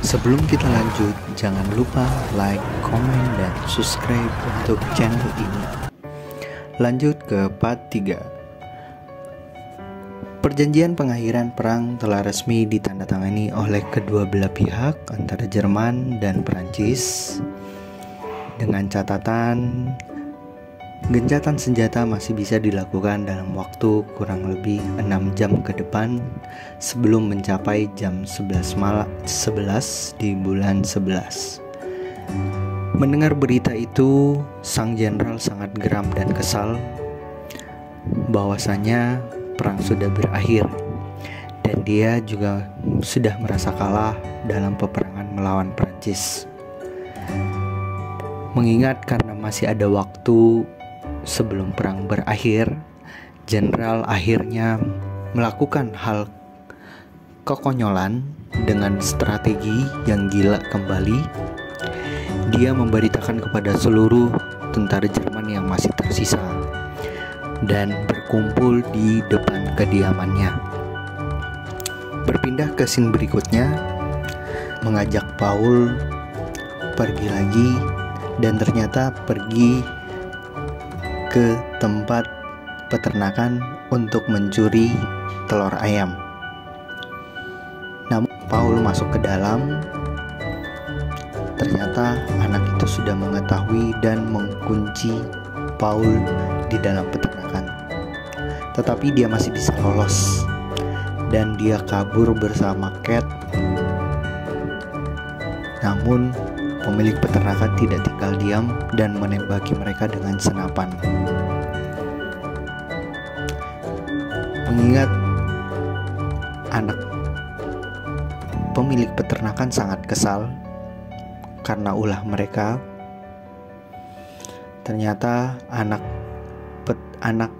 Sebelum kita lanjut, jangan lupa like, komen, dan subscribe untuk channel ini. Lanjut ke part 3. Perjanjian pengakhiran perang telah resmi ditandatangani oleh kedua belah pihak antara Jerman dan Prancis. Dengan catatan, gencatan senjata masih bisa dilakukan dalam waktu kurang lebih 6 jam ke depan sebelum mencapai jam 11 di bulan 11. Mendengar berita itu, sang jenderal sangat geram dan kesal bahwasanya perang sudah berakhir dan dia juga sudah merasa kalah dalam peperangan melawan Prancis. Mengingat karena masih ada waktu sebelum perang berakhir, jenderal akhirnya melakukan hal kekonyolan dengan strategi yang gila kembali. Dia memberitakan kepada seluruh tentara Jerman yang masih tersisa dan berkumpul di depan kediamannya. Berpindah ke scene berikutnya, mengajak Paul pergi lagi dan ternyata pergi ke tempat peternakan untuk mencuri telur ayam. Namun Paul masuk ke dalam, ternyata anak itu sudah mengetahui dan mengunci Paul di dalam peternakan. Tetapi dia masih bisa lolos dan dia kabur bersama Cat. Namun pemilik peternakan tidak tinggal diam dan menembaki mereka dengan senapan. Mengingat anak pemilik peternakan sangat kesal karena ulah mereka, ternyata anak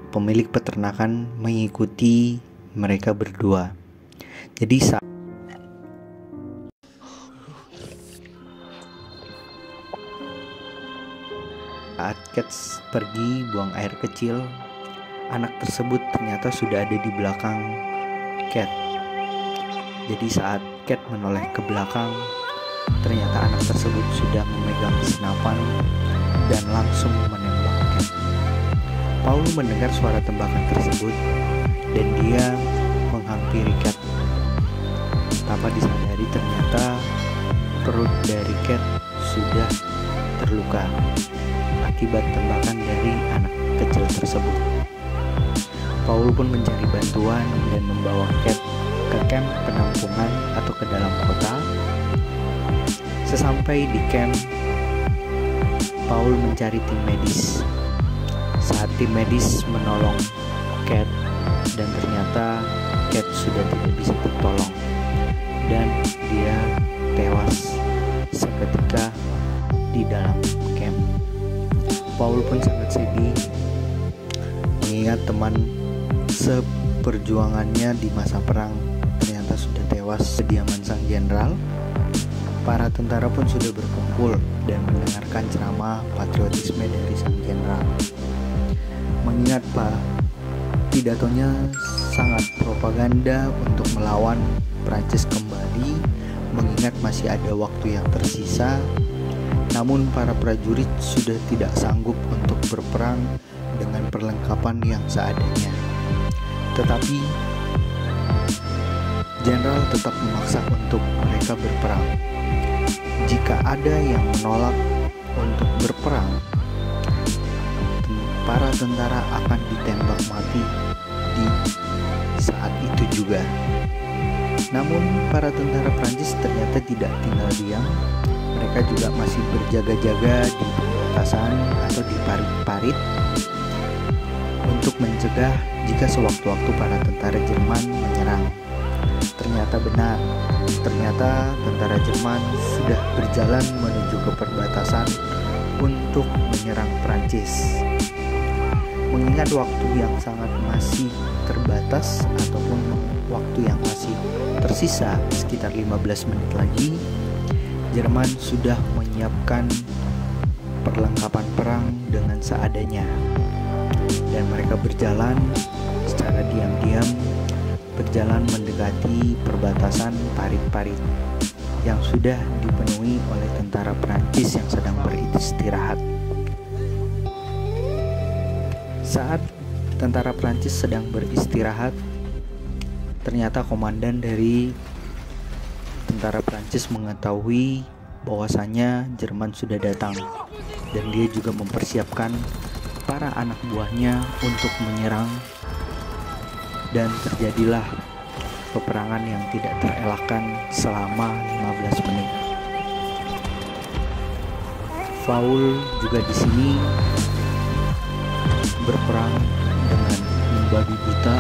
pemilik peternakan mengikuti mereka berdua. Jadi saat Cats pergi buang air kecil, anak tersebut ternyata sudah ada di belakang Cat. Jadi saat Cat menoleh ke belakang, ternyata anak tersebut sudah memegang senapan dan langsung menembak Cat. Paul mendengar suara tembakan tersebut dan dia menghampiri Cat. Tanpa disadari ternyata perut dari Cat sudah terluka akibat tembakan dari anak kecil tersebut. Paul pun mencari bantuan dan membawa Cat ke kamp penampungan atau ke dalam kota. Sesampai di kamp, Paul mencari tim medis. Saat tim medis menolong Cat dan ternyata Cat sudah tidak bisa tertolong dan dia tewas seketika di dalam camp. Paul pun sangat sedih mengingat teman seperjuangannya di masa perang ternyata sudah tewas di kediaman sang jenderal. Para tentara pun sudah berkumpul dan mendengarkan ceramah patriotisme dari sang jenderal. Mengingat pidatonya sangat propaganda untuk melawan Prancis kembali, mengingat masih ada waktu yang tersisa. Namun para prajurit sudah tidak sanggup untuk berperang dengan perlengkapan yang seadanya. Tetapi jenderal tetap memaksa untuk mereka berperang. Jika ada yang menolak untuk berperang, para tentara akan ditembak mati di saat itu juga. Namun para tentara Prancis ternyata tidak tinggal diam. Mereka juga masih berjaga-jaga di perbatasan atau di parit-parit untuk mencegah jika sewaktu-waktu para tentara Jerman menyerang. Ternyata benar, ternyata tentara Jerman sudah berjalan menuju ke perbatasan untuk menyerang Prancis. Mengingat waktu yang sangat masih terbatas ataupun waktu yang masih tersisa sekitar 15 menit lagi, Jerman sudah menyiapkan perlengkapan perang dengan seadanya dan mereka berjalan secara diam-diam, berjalan mendekati perbatasan parit-parit. yang sudah dipenuhi oleh tentara Prancis yang sedang beristirahat. Saat tentara Prancis sedang beristirahat, ternyata komandan dari tentara Prancis mengetahui bahwasanya Jerman sudah datang, dan dia juga mempersiapkan para anak buahnya untuk menyerang, dan terjadilah peperangan yang tidak terelakkan selama 15 menit. Faul juga di sini berperang dengan membabi buta